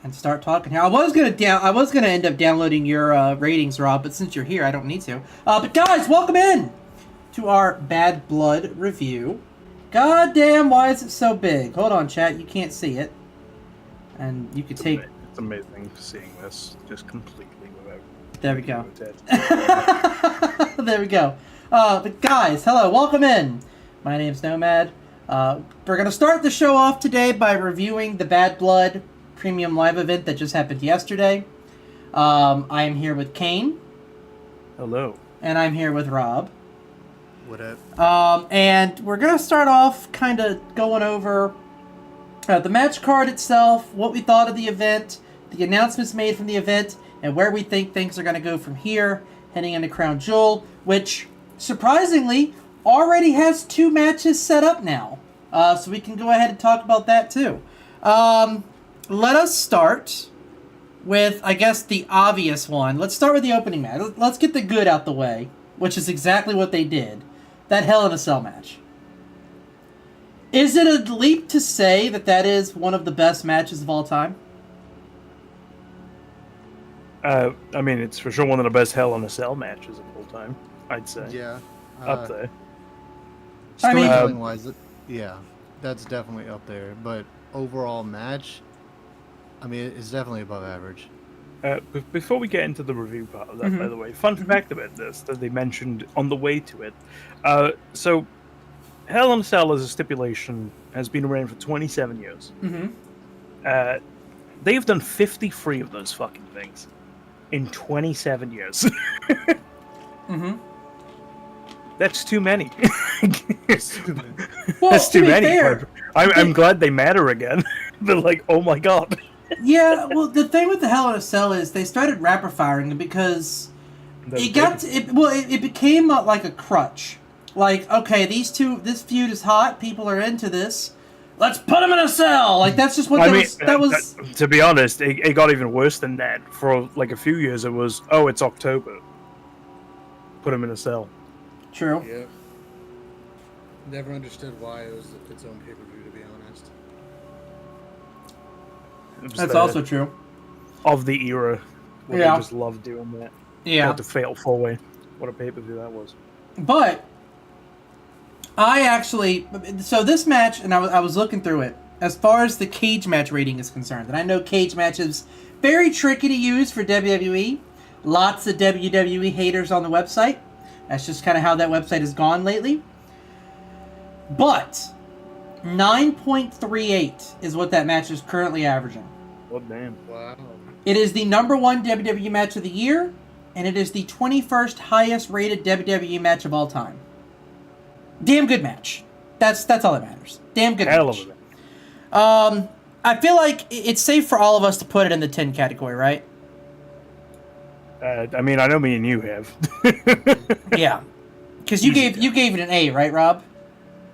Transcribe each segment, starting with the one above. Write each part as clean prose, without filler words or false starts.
and start talking here. I was gonna end up downloading your ratings, Rob, but since you're here, I don't need to. But guys, welcome in to our Bad Blood review. God damn, why is it so big? Hold on, chat. You can't see it, and you could take. It's amazing seeing this just completely without. There we go. There we go. But guys, hello, welcome in. My name's Nomad. We're gonna start the show off today by reviewing the Bad Blood Premium Live event that just happened yesterday. I am here with Kane. Hello. And I'm here with Rob. What up? And we're going to start off kind of going over the match card itself, what we thought of the event, the announcements made from the event, and where we think things are going to go from here, heading into Crown Jewel, which, surprisingly, already has 2 matches set up now. So we can go ahead and talk about that, too. Let us start with, I guess, the obvious one. Let's start with the opening match. Let's get the good out the way, which is exactly what they did. That Hell in a Cell match. Is it a leap to say that that is one of the best matches of all time? I mean, it's for sure one of the best Hell in a Cell matches of all time, I'd say. Yeah. Up there. Storytelling-wise, yeah, that's definitely up there. But overall match, I mean, it's definitely above average. Before we get into the review part of that, by the way, fun fact about this that they mentioned on the way to it. So, Hell in a Cell as a stipulation has been around for 27 years. They've done 53 of those fucking things in 27 years. That's too many. Well, That's too many. Fair, I'm glad they matter again. They're like, oh my god. Yeah, well, the thing with the Hell in a Cell is they started rapid firing it because it became like a crutch. Like, okay, this feud is hot. People are into this. Let's put them in a cell. Like, that's just what that was. To be honest, it got even worse than that. For like a few years, it was, oh, it's October. Put them in a cell. True. Yep. Never understood why it was its own pay-per-view, to be honest. That's also true. Of the era. Where they just loved doing that. Yeah. The Fatal 4-Way. What a pay-per-view that was. But I actually, so this match, and I was looking through it, as far as the cage match rating is concerned, and I know cage matches very tricky to use for WWE. Lots of WWE haters on the website. That's just kind of how that website has gone lately. But 9.38 is what that match is currently averaging. Oh, damn. Wow. It is the #1 WWE match of the year, and it is the 21st highest rated WWE match of all time. Damn good match. That's all that matters. Damn good Hell match. of a match. I feel like it's safe for all of us to put it in the 10 category, right? I mean, I know me and you have. Yeah. Because you gave it an A, right, Rob?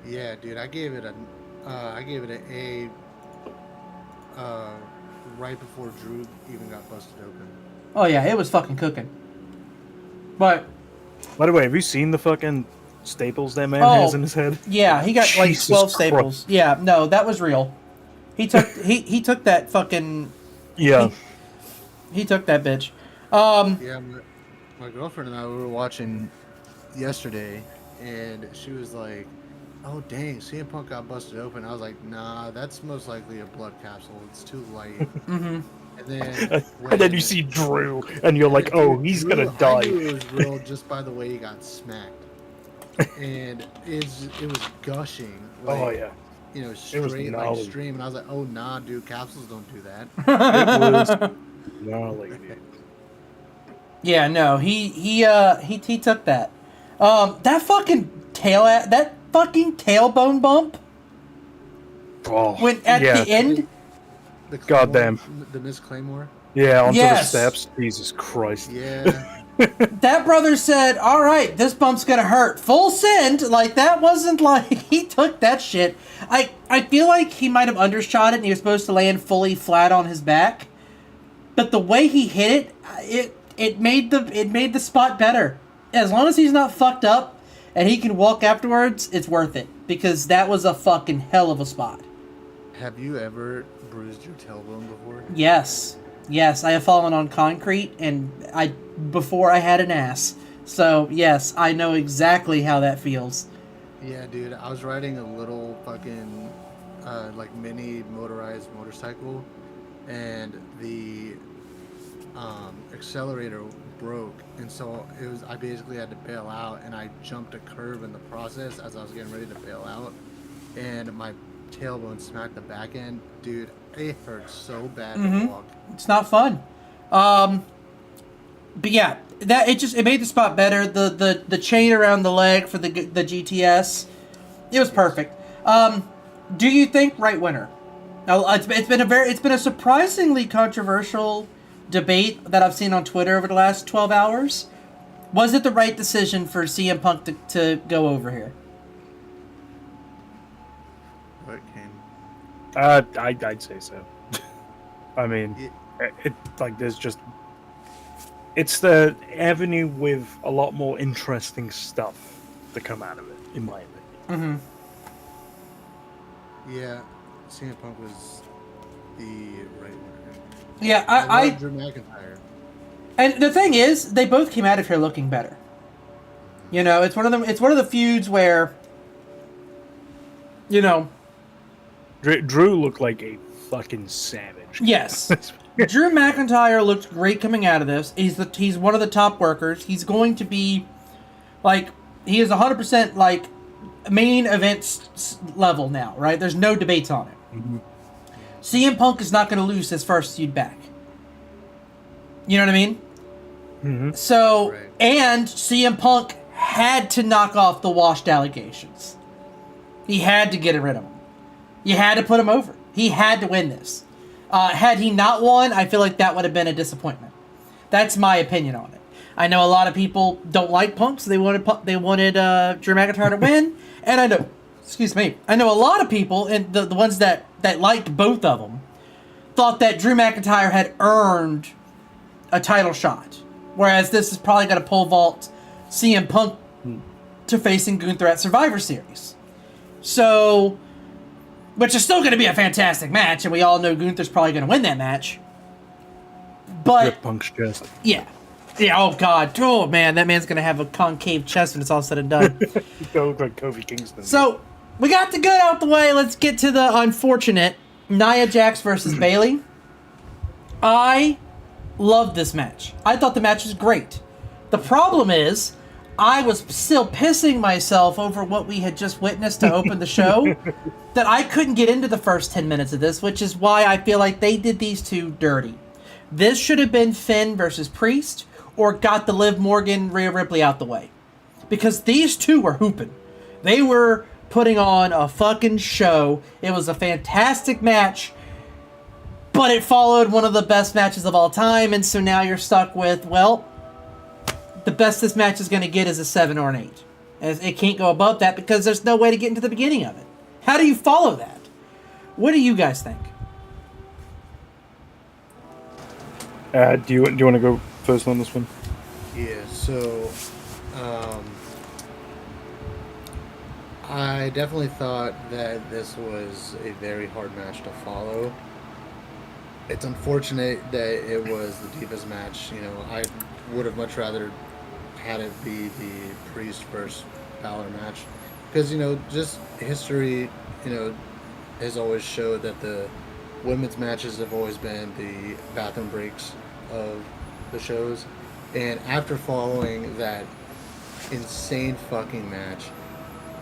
Yeah, dude, I gave it an A. Right before Drew even got busted open. Oh yeah, it was fucking cooking. But By the way, have you seen the fucking staples that man has in his head? Yeah, he got like Jesus 12 staples. Yeah, no, that was real. He took he took that fucking. Yeah. He took that bitch. Yeah, my girlfriend and I, we were watching yesterday, and she was like, "Oh dang, CM Punk got busted open." I was like, "Nah, that's most likely a blood capsule. It's too light." Mm-hmm. And then you see Drew, and you're like, "Oh, he's gonna die." I knew it was real just by the way he got smacked, and it was gushing. Like, Oh yeah. You know, straight like stream, and I was like, "Oh nah, dude, capsules don't do that." It was gnarly, dude. Yeah, no, he took that. That fucking tailbone bump. Oh, When at the end. The Goddamn. The Miss Claymore. Yeah, onto the steps. Jesus Christ. Yeah. That brother said, "All right, this bump's gonna hurt." Full send. Like, that wasn't like he took that shit. I feel like he might have undershot it and he was supposed to land fully flat on his back. But the way he hit it made the spot better. As long as he's not fucked up and he can walk afterwards, it's worth it. Because that was a fucking hell of a spot. Have you ever bruised your tailbone before? Yes. Yes, I have fallen on concrete and before I had an ass. So, yes, I know exactly how that feels. Yeah, dude. I was riding a little fucking like mini motorized motorcycle, and the accelerator broke, and so I basically had to bail out, and I jumped a curve in the process as I was getting ready to bail out, and my tailbone smacked the back end. Dude, it hurt so bad to walk. It's not fun. But yeah, it made the spot better. The chain around the leg for the GTS, it was perfect. Do you think right winner? Now it's been a surprisingly controversial debate that I've seen on Twitter over the last 12 hours. Was it the right decision for CM Punk to go over here? What came? I'd say so. I mean, it's the avenue with a lot more interesting stuff to come out of it, in my opinion. Yeah, CM Punk was the right winner. Yeah, I love Drew McIntyre. And the thing is, they both came out of here looking better. You know, it's one of the feuds where, you know, Drew looked like a fucking savage. Yes. Drew McIntyre looked great coming out of this. He's one of the top workers. He's going to be, like, he is 100%, like, main event level now, right? There's no debates on it. Mm-hmm. CM Punk is not going to lose his first feud back. You know what I mean? Mm-hmm. So, Right. And CM Punk had to knock off the washed allegations. He had to get rid of them. You had to put him over. He had to win this. Had he not won, I feel like that would have been a disappointment. That's my opinion on it. I know a lot of people don't like Punk, so they wanted Drew McIntyre to win. And I know a lot of people, and the ones that liked both of them, thought that Drew McIntyre had earned a title shot. Whereas this is probably going to pole vault CM Punk to facing Gunther at Survivor Series. So, which is still going to be a fantastic match, and we all know Gunther's probably going to win that match. But Rip Punk's chest. Yeah, oh god, oh man, that man's going to have a concave chest when it's all said and done. He look like Kofi Kingston. So, we got the good out the way, let's get to the unfortunate. Nia Jax versus Bayley. I loved this match. I thought the match was great. The problem is, I was still pissing myself over what we had just witnessed to open the show, that I couldn't get into the first 10 minutes of this, which is why I feel like they did these two dirty. This should have been Finn versus Priest, or got the Liv Morgan, Rhea Ripley out the way. Because these two were hooping. They were putting on a fucking show. It was a fantastic match, but it followed one of the best matches of all time, and so now you're stuck with, well, the best this match is going to get is a 7 or an 8. As it can't go above that because there's no way to get into the beginning of it. How do you follow that? What do you guys think? Do you want to go first on this one? Yeah, so I definitely thought that this was a very hard match to follow. It's unfortunate that it was the Divas match. You know, I would have much rather had it be the Priest versus Balor match. Because, you know, just history, you know, has always showed that the women's matches have always been the bathroom breaks of the shows. And after following that insane fucking match,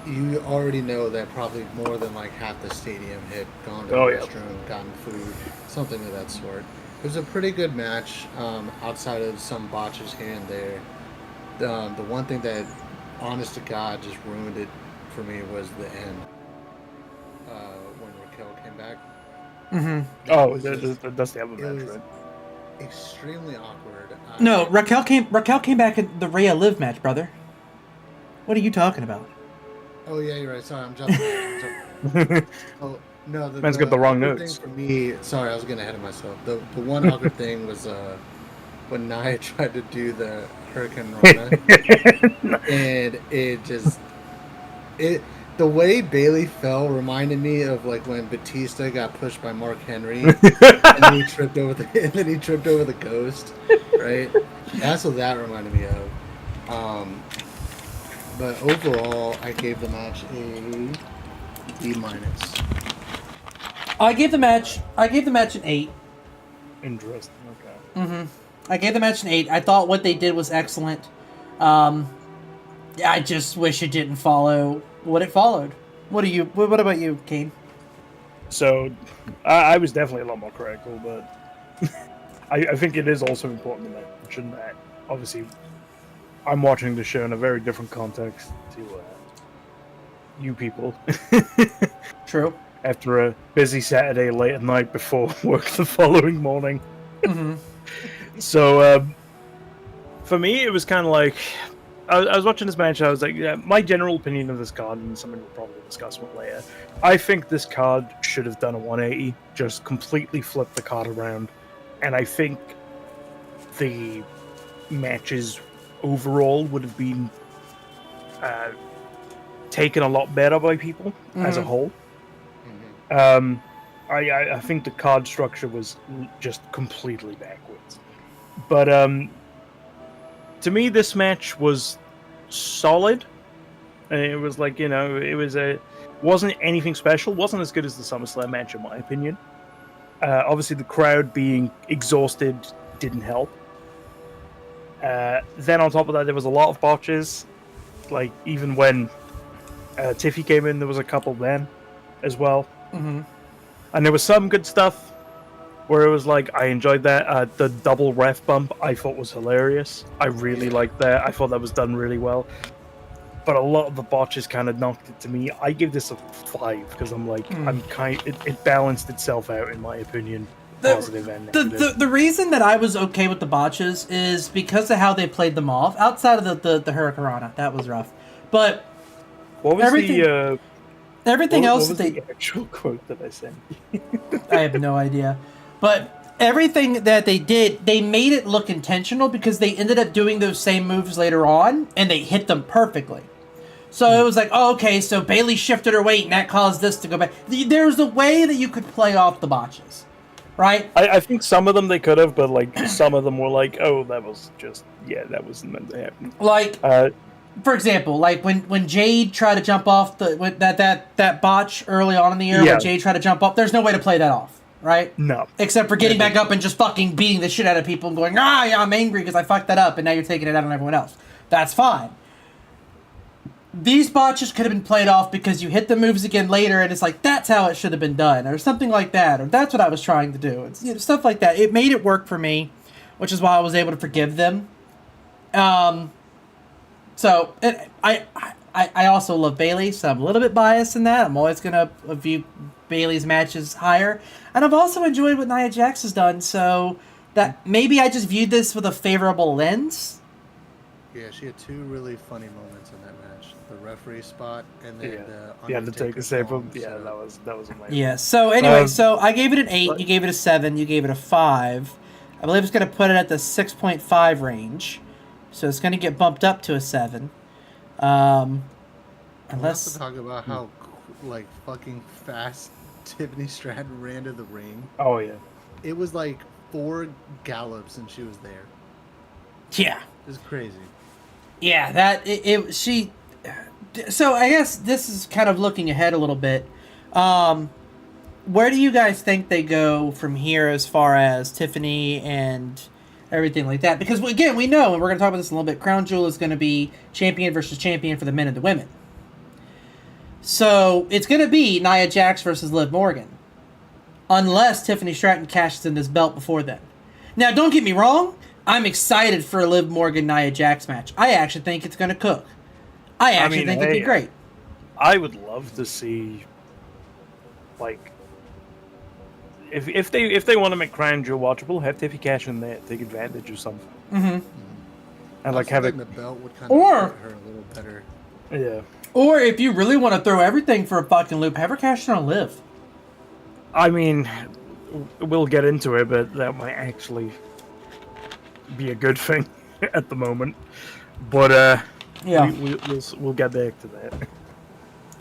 you already know that probably more than like half the stadium had gone to the restroom, gotten food, something of that sort. It was a pretty good match, outside of some botches here and there. The one thing that, honest to God, just ruined it for me was the end. When Raquel came back. Mm-hmm. Oh, that's the other match, right? Extremely awkward. No, Raquel came back in the Rhea Liv match, brother. What are you talking about? Oh yeah, you're right. Sorry, I'm jumping. Oh no, Man's got the wrong awkward notes. thing for me, sorry, I was getting ahead of myself. The one awkward thing was when Nia tried to do the Hurricane Rana, and it The way Bailey fell reminded me of like when Batista got pushed by Mark Henry, and then he tripped over the ghost, right? That's what that reminded me of. But overall, I gave the match a B minus. I gave the match an 8. Interesting. Okay. I gave the match an 8. I thought what they did was excellent. I just wish it didn't follow what it followed. What about you, Kane? So, I was definitely a lot more critical, but I think it is also important to mention that obviously I'm watching the show in a very different context to you people. True. After a busy Saturday late at night before work the following morning. So, for me, it was kind of like I was watching this match. I was like, yeah, my general opinion of this card, and something we'll probably discuss more later. I think this card should have done a 180, just completely flipped the card around, and I think the matches overall would have been taken a lot better by people as a whole. I think the card structure was just completely backwards. But to me, this match was solid. And it was like, it wasn't anything special. Wasn't as good as the SummerSlam match, in my opinion. Obviously, the crowd being exhausted didn't help. Then on top of that, there was a lot of botches. Like, even when Tiffy came in, there was a couple then as well. And there was some good stuff where it was like, I enjoyed that. The double ref bump I thought was hilarious. I really liked that. I thought that was done really well. But a lot of the botches kind of knocked it to me. I give this a 5 because I'm like, it balanced itself out, in my opinion. Positive and negative. The reason that I was okay with the botches is because of how they played them off. Outside of the Hurricanrana, that was rough. But what was everything else what was they the actual quote that I sent? I have no idea. But everything that they did, they made it look intentional because they ended up doing those same moves later on, and they hit them perfectly. So it was like, oh, okay, so Bailey shifted her weight, and that caused this to go back. There's a way that you could play off the botches, right? I think some of them they could have, but like some of them were like, oh, that was just, that wasn't meant to happen. Like, for example, like when Jade tried to jump off that botch early on in the year, when Jade tried to jump up, there's no way to play that off, right? No. Except for getting back up and just fucking beating the shit out of people and going, yeah, I'm angry because I fucked that up, and now you're taking it out on everyone else. That's fine. These botches could have been played off because you hit the moves again later, and it's like, that's how it should have been done, or something like that, or that's what I was trying to do. It's stuff like that. It made it work for me, which is why I was able to forgive them. So, I also love Bailey, so I'm a little bit biased in that. I'm always going to view Bailey's matches higher. And I've also enjoyed what Nia Jax has done, so that maybe I just viewed this with a favorable lens. Yeah, she had 2 really funny moments in that match. The referee spot and then the Taker Saber. Yeah, that was amazing. Yeah, so anyway, so I gave it an 8, you gave it a 7, you gave it a 5. I believe it's going to put it at the 6.5 range. So it's going to get bumped up to a 7. Unless... We'll have to talk about how, fucking fast Tiffany Stratton ran to the ring. Oh, yeah. It was like 4 gallops and she was there. Yeah. It was crazy. Yeah, she... So I guess this is kind of looking ahead a little bit. Where do you guys think they go from here as far as Tiffany and everything like that? Because, again, we know, and we're going to talk about this in a little bit, Crown Jewel is going to be champion versus champion for the men and the women. So it's going to be Nia Jax versus Liv Morgan. Unless Tiffany Stratton cashes in this belt before then. Now, don't get me wrong. I'm excited for a Liv Morgan-Nia Jax match. I actually think it's going to cook. I actually think it'd be great. I would love to see, if they want to make Crown Jewel watchable, have Tiffy cash in there, take advantage of something. Mm-hmm. And have it. The belt would kind of fit her a little better. Yeah. Or if you really want to throw everything for a fucking loop, have her cash in on Liv. I mean, we'll get into it, but that might actually be a good thing at the moment. But yeah, we'll get back to that.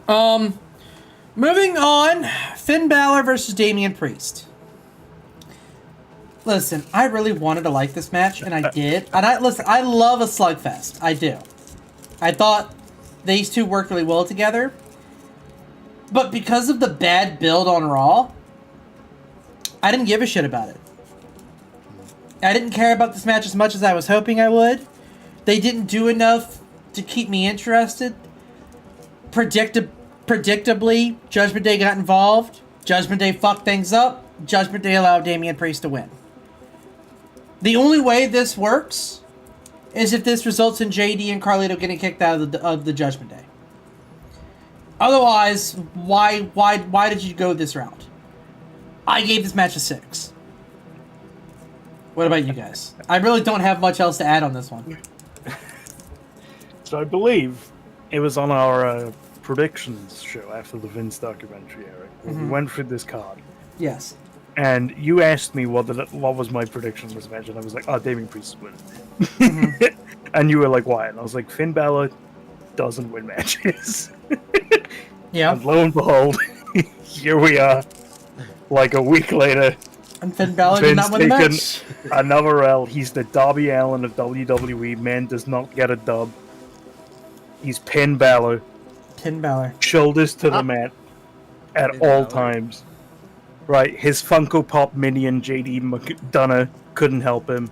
Moving on, Finn Balor versus Damian Priest. Listen, I really wanted to like this match, and I did. And I love a slugfest. I do. I thought these two worked really well together. But because of the bad build on Raw, I didn't give a shit about it. I didn't care about this match as much as I was hoping I would. They didn't do enough to keep me interested. Predictably, Judgment Day got involved. Judgment Day fucked things up. Judgment Day allowed Damian Priest to win. The only way this works is if this results in JD and Carlito getting kicked out of the Judgment Day. Otherwise, why did you go this route? I gave this match a 6. What about you guys? I really don't have much else to add on this one. So I believe it was on our predictions show after the Vince documentary, Eric. We went through this card. Yes. And you asked me what was my prediction for this match, and I was like, oh, Damian Priest is winning. And you were like, why? And I was like, Finn Balor doesn't win matches. Yeah. And lo and behold, here we are, like a week later. And Finn Balor did not win the match. Another L. He's the Darby Allin of WWE. Man does not get a dub. He's Finn Balor. Finn Balor. Shoulders to the mat at Finn all Balor. times. Right, his Funko Pop minion JD McDonough couldn't help him.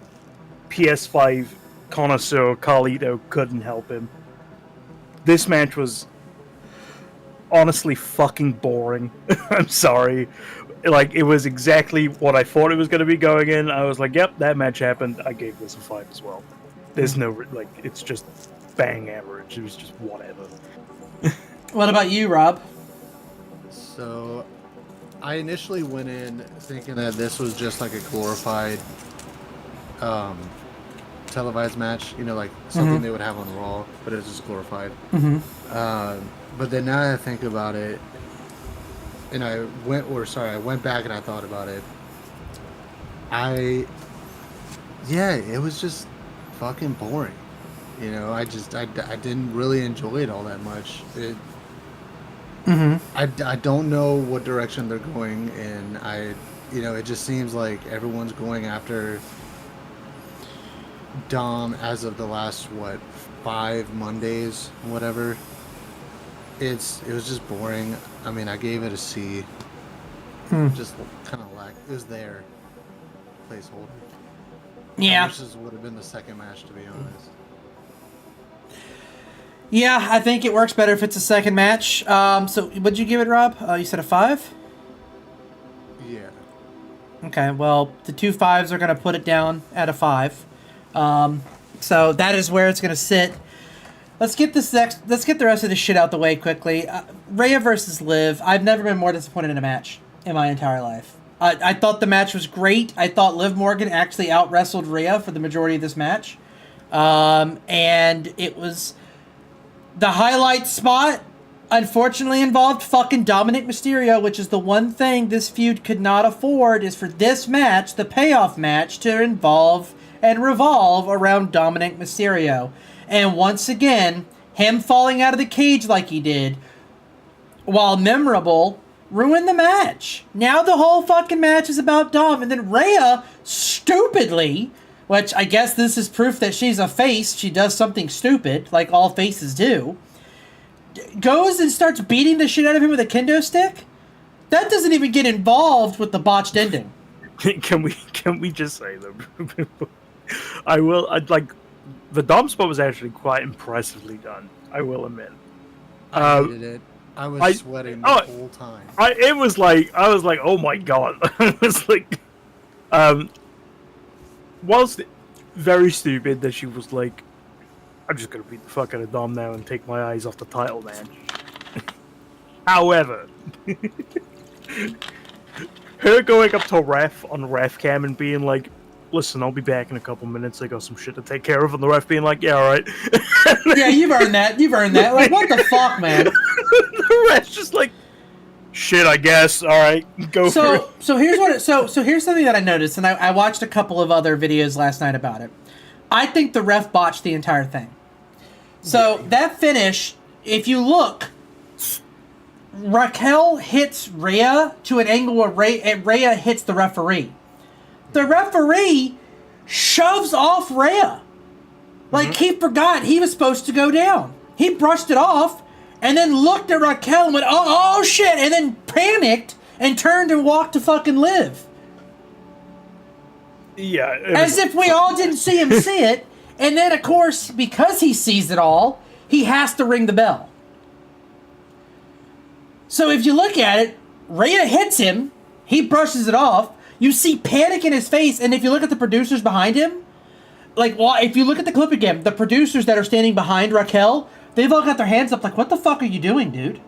PS5 connoisseur Carlito couldn't help him. This match was honestly fucking boring. I'm sorry. Like, it was exactly what I thought it was going to be going in. I was like, yep, that match happened. I gave this a 5 as well. There's no, like, it's just bang average. It was just whatever. What about you, Rob? So, I initially went in thinking that this was just like a glorified televised match, you know, like something they would have on Raw, but it was just glorified. But then now that I think about it, and I went back and I thought about it. It was just fucking boring. You know, I didn't really enjoy it all that much. I don't know what direction they're going in. It just seems like everyone's going after Dom as of the last 5 Mondays, whatever. It was just boring. I mean, I gave it a C. Just kind of it was there, placeholder. Yeah. I wish this would have been the second match, to be honest. Yeah, I think it works better if it's a second match. So, what'd you give it, Rob? You said a 5? Yeah. Okay, well, the 2 5s are going to put it down at a 5. So, that is where it's going to sit. Let's get the rest of this shit out the way quickly. Rhea versus Liv. I've never been more disappointed in a match in my entire life. I thought the match was great. I thought Liv Morgan actually out-wrestled Rhea for the majority of this match. And it was... The highlight spot, unfortunately, involved fucking Dominic Mysterio, which is the one thing this feud could not afford, is for this match, the payoff match, to involve and revolve around Dominic Mysterio. And once again, him falling out of the cage like he did, while memorable, ruined the match. Now the whole fucking match is about Dom, and then Rhea, stupidly... Which, I guess this is proof that she's a face. She does something stupid, like all faces do. Goes and starts beating the shit out of him with a kendo stick? That doesn't even get involved with the botched ending. Can we just say though? The Dom spot was actually quite impressively done. I will admit. I hated it. I was sweating the whole time. I was like, oh my god. I was like, whilst very stupid that she was like, I'm just gonna beat the fuck out of Dom now and take my eyes off the title, man. However, her going up to ref on ref cam and being like, listen, I'll be back in a couple minutes, I got some shit to take care of, and the ref being like, yeah, alright. Yeah, you've earned that. Like, what the fuck, man? The ref's just like, shit, I guess. All right, go for it. So here's here's something that I noticed, and I watched a couple of other videos last night about it. I think the ref botched the entire thing. So that finish, if you look, Raquel hits Rhea to an angle where Rhea hits the referee. The referee shoves off Rhea. Like, he forgot he was supposed to go down. He brushed it off and then looked at Raquel and went, oh shit, and then panicked and turned and walked to fucking Liv. Yeah. As if we all didn't see him see it. And then, of course, because he sees it all, he has to ring the bell. So if you look at it, Rhea hits him. He brushes it off. You see panic in his face. And if you look at the producers behind him, like, well, if you look at the clip again, the producers that are standing behind Raquel, they've all got their hands up like, what the fuck are you doing, dude?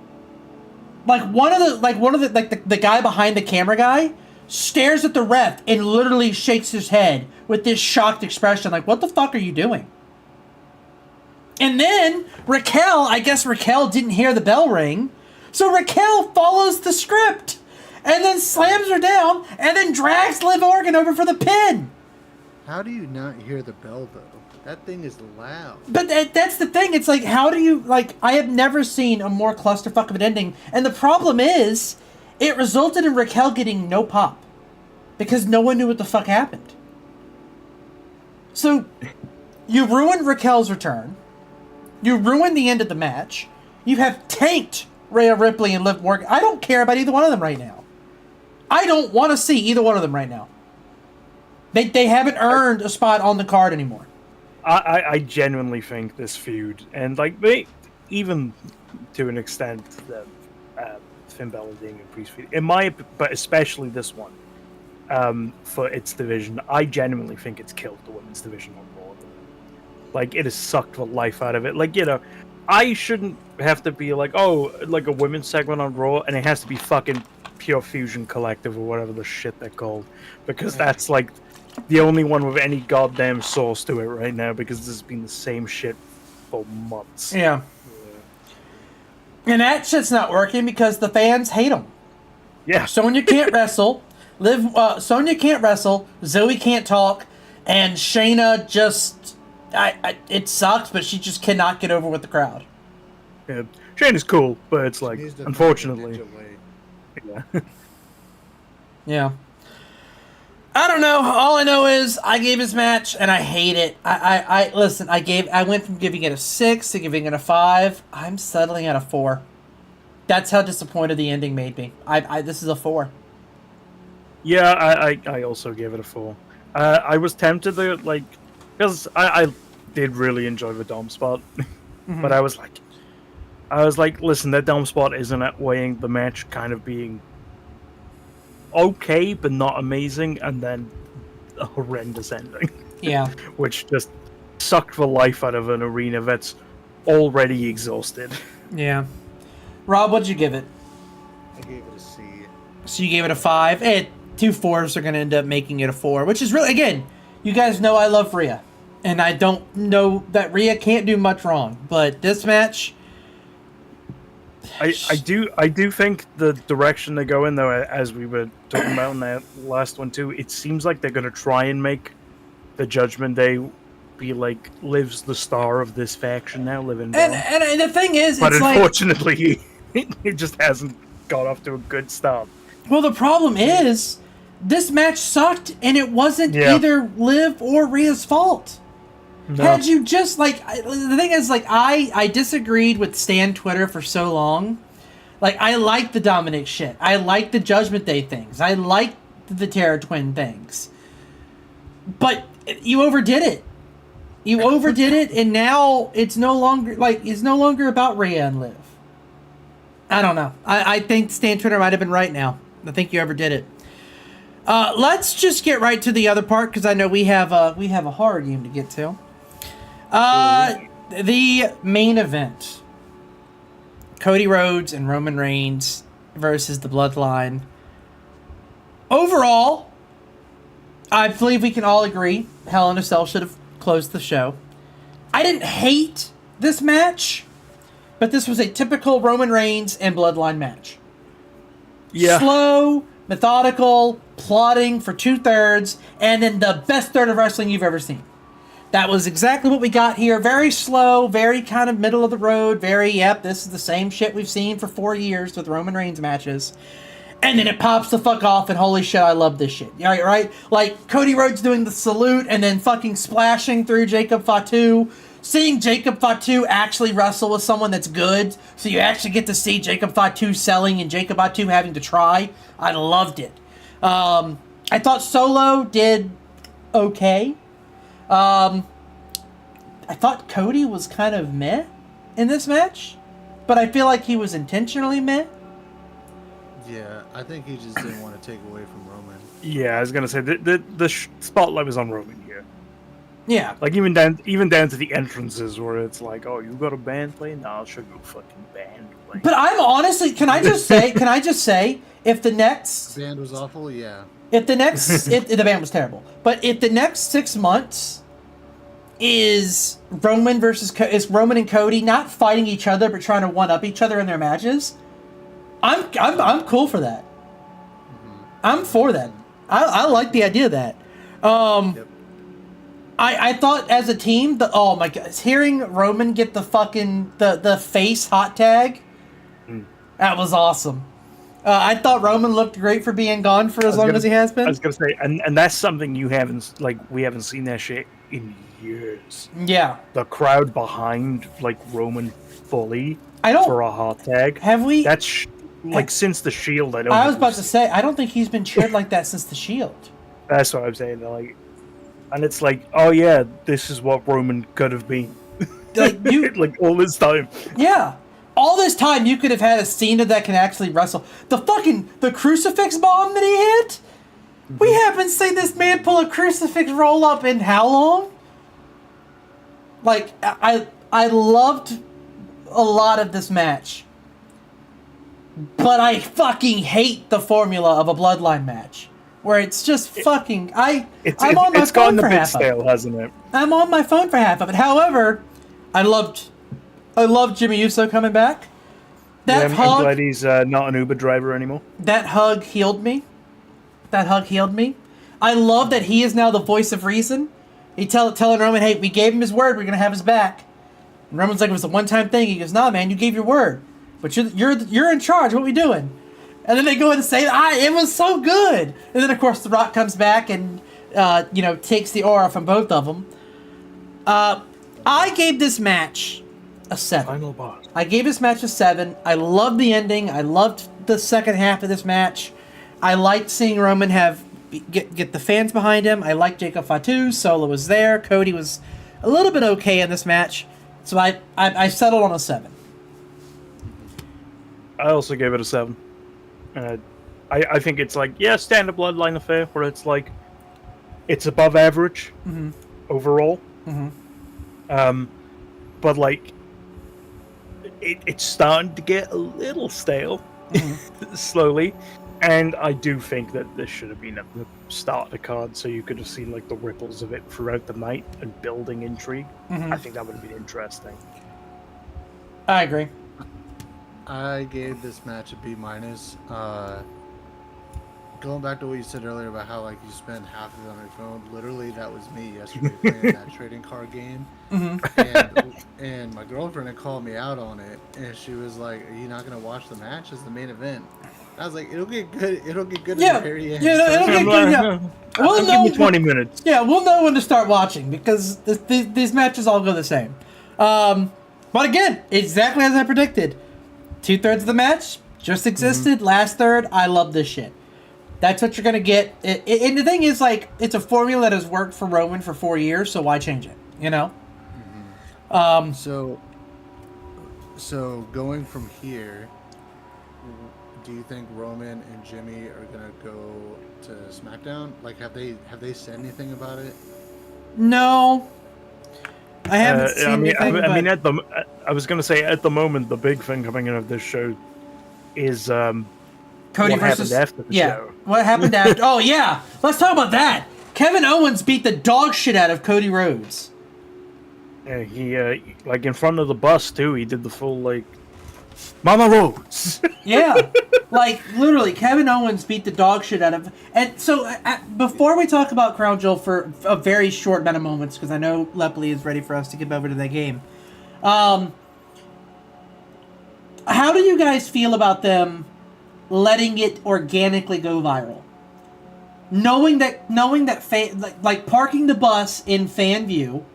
One of the guy behind the camera guy stares at the ref and literally shakes his head with this shocked expression, like, what the fuck are you doing? And then I guess Raquel didn't hear the bell ring, so Raquel follows the script and then slams her down and then drags Liv Morgan over for the pin. How do you not hear the bell, though? That thing is loud. But that's the thing. It's like, how do you, like, I have never seen a more clusterfuck of an ending. And the problem is, it resulted in Raquel getting no pop. Because no one knew what the fuck happened. So, you ruined Raquel's return. You ruined the end of the match. You have tanked Rhea Ripley and Liv Morgan. I don't care about either one of them right now. I don't want to see either one of them right now. They haven't earned a spot on the card anymore. I genuinely think this feud, and like even to an extent that Finn Balor being a Priest feud, but especially this one, for its division, I genuinely think it's killed the women's division on Raw. Like, it has sucked the life out of it. Like, you know, I shouldn't have to be like, oh, like a women's segment on Raw, and it has to be fucking Pure Fusion Collective or whatever the shit they're called, because that's like the only one with any goddamn source to it right now, because this has been the same shit for months. Yeah. And that shit's not working because the fans hate them. Yeah. Sonya can't wrestle. Sonya can't wrestle. Zoe can't talk. And Shayna just... it sucks, but she just cannot get over with the crowd. Yeah. Shayna's cool, but it's like, unfortunately... Yeah. Yeah. I don't know. All I know is I gave his match and I hate it. Listen, I went from giving it a 6 to giving it a 5. I'm settling at a 4. That's how disappointed the ending made me. This is a 4. Yeah, I also gave it a 4. I was tempted to, like, because I did really enjoy the Dom spot, but I was like, listen, that Dom spot isn't outweighing the match kind of being okay, but not amazing, and then a horrendous ending. Yeah. Which just sucked the life out of an arena that's already exhausted. Yeah. Rob, what'd you give it? I gave it a C. So you gave it a 5. 2 4s are going to end up making it a 4, which is really, again, you guys know I love Rhea. And I don't know that Rhea can't do much wrong. But this match... I do think the direction they go in, though, as we were talking about in that last one too, it seems like they're going to try and make the Judgment Day be like Liv's the star of this faction now, living. And the thing is, but it's unfortunately, he just hasn't got off to a good start. Well, the problem is, this match sucked, and it wasn't either Liv or Rhea's fault. No. Had you just, like, the thing is, like, I disagreed with Stan Twitter for so long. Like, I liked the Dominic shit. I liked the Judgment Day things. I liked the Terror Twin things. But you overdid it. You overdid it, and now it's no longer about Rhea and Liv. I don't know. I think Stan Twitter might have been right now. I think you overdid it. Let's just get right to the other part, because I know we have a horror game to get to. The main event. Cody Rhodes and Roman Reigns versus the Bloodline. Overall, I believe we can all agree Hell in a Cell should have closed the show. I didn't hate this match, but this was a typical Roman Reigns and Bloodline match. Yeah. Slow, methodical, plotting for 2/3, and then the best third of wrestling you've ever seen. That was exactly what we got here. Very slow, very kind of middle of the road, very, yep, this is the same shit we've seen for 4 years with Roman Reigns matches. And then it pops the fuck off, and holy shit, I love this shit. Right? Like, Cody Rhodes doing the salute, and then fucking splashing through Jacob Fatu. Seeing Jacob Fatu actually wrestle with someone that's good, so you actually get to see Jacob Fatu selling and Jacob Fatu having to try. I loved it. I thought Solo did okay. I thought Cody was kind of meh in this match, but I feel like he was intentionally meh. Yeah, I think he just didn't want to take away from Roman. Yeah, I was gonna say the spotlight was on Roman here. Yeah, Like even down to the entrances where it's like, oh, you got a band playing? No, I'll show you a fucking band playing. but I'm honestly, can I just say, if the next The band was awful, yeah. if the band was terrible, but if the next 6 months is Roman and Cody not fighting each other but trying to one up each other in their matches, I'm cool for that. I'm for that. I like the idea of that. Yep. I thought as a team, oh my god, hearing Roman get the fucking the face hot tag, that was awesome. I thought Roman looked great for being gone for as long as he has been. I was gonna say, and that's something we haven't seen that shit in years. Yeah, The crowd behind like Roman fully I don't. for a hot tag. Have we? That's since the Shield. I don't. I think was about we've to say, I don't think he's been cheered like that since the Shield. That's what I'm saying. Like, and it's like, oh yeah, this is what Roman could have been. Like you, like all this time. yeah. All this time, you could have had a Cena that can actually wrestle. The crucifix bomb that he hit. We haven't seen this man pull a crucifix roll up in how long? Like, I loved a lot of this match. But I fucking hate the formula of a bloodline match. Where it's just fucking... I'm on my phone for half of it. Stale, hasn't it? I'm on my phone for half of it. However, I loved Jimmy Uso coming back. I'm glad he's not an Uber driver anymore. That hug healed me. I love that he is now the voice of reason. He telling Roman, hey, we gave him his word, we're going to have his back. And Roman's like, it was a one-time thing. He goes, nah, man, you gave your word. But you're in charge. What are we doing? And then they go and say, it was so good. And then, of course, The Rock comes back and, takes the aura from both of them. I gave this match a 7. Final boss. I gave this match a 7. I loved the ending. I loved the second half of this match. I liked seeing Roman get the fans behind him. I liked Jacob Fatu. Solo was there. Cody was a little bit okay in this match. So I settled on a 7. I also gave it a 7. I think it's like, yeah, standard bloodline affair where it's like, it's above average overall. But like, it's starting to get a little stale slowly. And I do think that this should have been at the start of the card so you could have seen like the ripples of it throughout the night and building intrigue. I think that would have been interesting. I agree. I gave this match a B-. Going back to what you said earlier about how like you spend half of it on your phone, literally that was me yesterday playing that trading card game. And my girlfriend had called me out on it, and she was like, "Are you not gonna watch the match as the main event?" I was like, "It'll get good. It'll get good at the very end." Yeah, it'll get good. Yeah. We'll Give me 20 minutes. Yeah, we'll know when to start watching because these matches all go the same. But again, exactly as I predicted. 2/3 of the match just existed. Last third, I love this shit. That's what you're going to get. And the thing is, like, it's a formula that has worked for Roman for 4 years, so why change it? You know? So going from here, do you think Roman and Jimmy are going to go to SmackDown? Like, have they said anything about it? No. I haven't seen anything. I mean, I was going to say, at the moment, the big thing coming out of this show is... Cody what versus happened after the show. What happened after? Oh yeah, let's talk about that. Kevin Owens beat the dog shit out of Cody Rhodes. Yeah, he like in front of the bus too. He did the full like Mama Rose. Yeah, like literally, Kevin Owens beat the dog shit out of. And so, before we talk about Crown Jewel for a very short amount of moments, because I know Lepley is ready for us to get over to that game. How do you guys feel about them letting it organically go viral? Knowing that like parking the bus in fan view,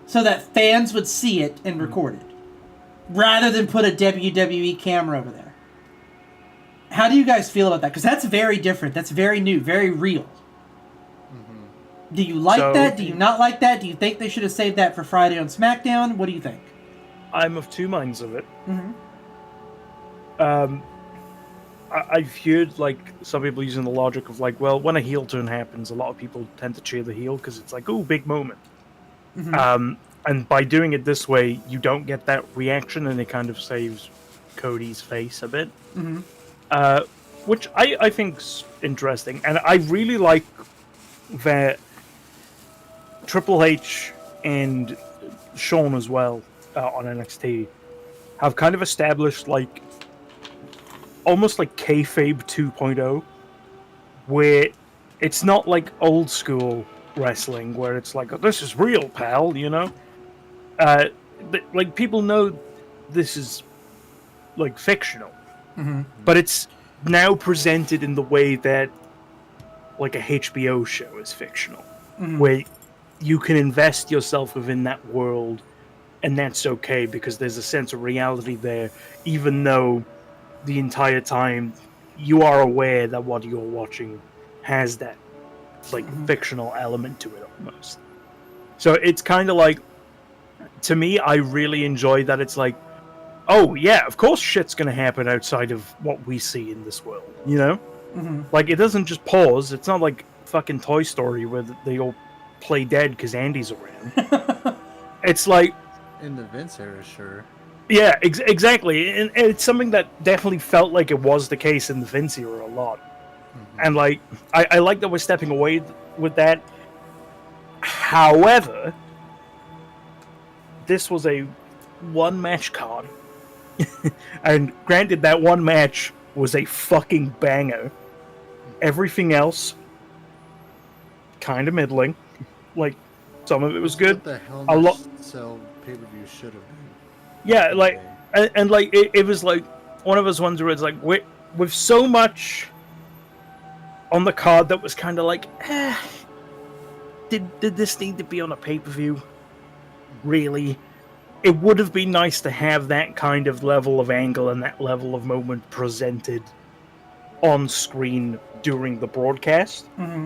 so that fans would see it and record it, rather than put a WWE camera over there. How do you guys feel about that? Because that's very different. That's very new, very real. Mm-hmm. Do you like that? Do you not like that? Do you think they should have saved that for Friday on SmackDown? What do you think? I'm of two minds of it. Mm-hmm. I've heard like some people using the logic of like, well, when a heel turn happens, a lot of people tend to cheer the heel because it's like, oh, big moment. Mm-hmm. And by doing it this way, you don't get that reaction, and it kind of saves Cody's face a bit. Mm-hmm. Which I think's interesting, and I really like that Triple H and Shawn as well on NXT have kind of established like almost like kayfabe 2.0, where it's not like old school wrestling where it's like, oh, this is real, pal, you know. Like people know this is like fictional. Mm-hmm. But it's now presented in the way that like a HBO show is fictional, where you can invest yourself within that world, and that's okay because there's a sense of reality there, even though the entire time you are aware that what you're watching has that like fictional element to it almost. So it's kind of like, to me, I really enjoy that it's like, oh, yeah, of course shit's gonna happen outside of what we see in this world, you know? Mm-hmm. Like, it doesn't just pause. It's not like fucking Toy Story where they all play dead because Andy's around. It's like... In the Vince era, sure. Yeah, exactly. And it's something that definitely felt like it was the case in the Vince era a lot. Mm-hmm. And, like, I like that we're stepping away with that. However, this was a one-match card. And granted, that one match was a fucking banger. Everything else, kind of middling. Like, some of it was good. What the hell a lot. Cell pay-per-view should have been. Yeah, like, and like it was like one of those ones where it's like with so much on the card that was kind of like, did this need to be on a pay-per-view? Really? It would have been nice to have that kind of level of angle and that level of moment presented on screen during the broadcast,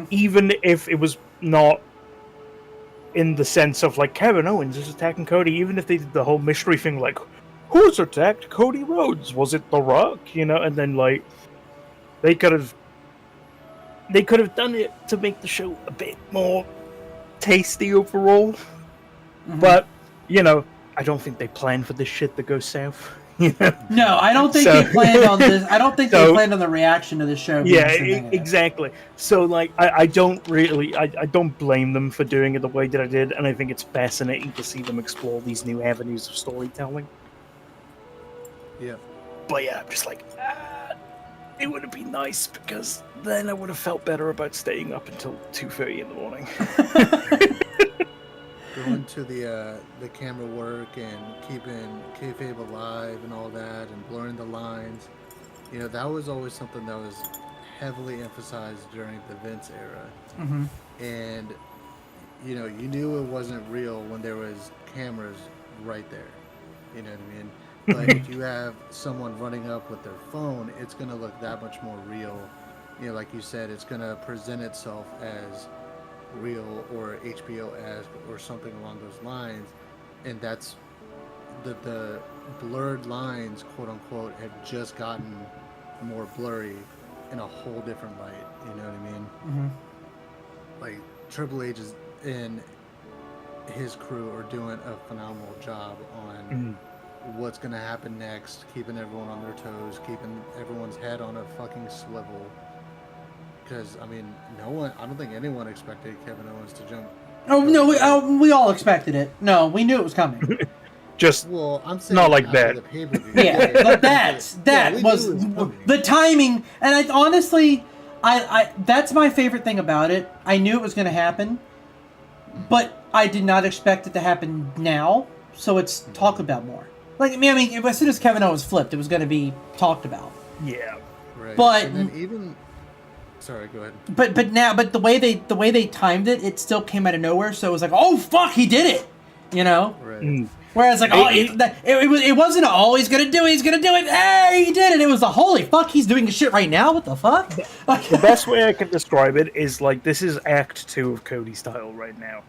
even if it was not in the sense of like Kevin Owens is attacking Cody. Even if they did the whole mystery thing, like who's attacked Cody Rhodes? Was it The Rock? You know, and then like they could have done it to make the show a bit more tasty overall. But you know, I don't think they planned for this shit to go south. You know? No, I don't think they planned on this. I don't think they planned on the reaction to the show. Yeah, exactly. So, like, I don't blame them for doing it the way that I did, and I think it's fascinating to see them explore these new avenues of storytelling. Yeah. But yeah, I'm just like, it would have been nice because then I would have felt better about staying up until 2:30 in the morning. Going to the camera work and keeping kayfabe alive and all that, and blurring the lines. You know, that was always something that was heavily emphasized during the Vince era. And you know, you knew it wasn't real when there was cameras right there. You know what I mean? But if you have someone running up with their phone, it's gonna look that much more real. You know, like you said, it's gonna present itself as real or HBO-esque or something along those lines, and that's the blurred lines, quote unquote, have just gotten more blurry in a whole different light. You know what I mean? Like Triple H and his crew are doing a phenomenal job on what's gonna happen next, keeping everyone on their toes, keeping everyone's head on a fucking swivel. Because, I mean, I don't think anyone expected Kevin Owens to jump. Oh, no, we all expected it. No, we knew it was coming. Just Well, I'm saying not like after that. The pay-per-view. Yeah, but that we was knew it coming. the timing, and I honestly, I that's my favorite thing about it. I knew it was going to happen, but I did not expect it to happen now. So it's talked about more. Like I mean, as soon as Kevin Owens flipped, it was going to be talked about. yeah. Right. But- and then even. Sorry, go ahead. But the way they timed it, it still came out of nowhere. So it was like, oh fuck, he did it, you know. Right. Whereas like, it wasn't always gonna do it. He's gonna do it. Hey, he did it. It was a holy fuck. He's doing the shit right now. What the fuck? The best way I can describe it is like this is Act 2 of Cody style right now.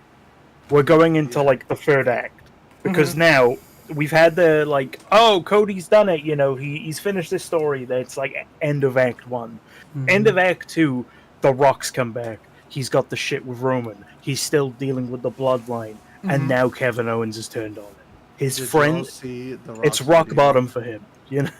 We're going into like the third act because now we've had the like, oh, Cody's done it. You know, he's finished this story. That's like end of Act 1. End of Act 2, The Rock's come back. He's got the shit with Roman. He's still dealing with the bloodline, and now Kevin Owens has turned on him. His Did friend, y'all see The it's Rock's rock video? bottom for him. You know.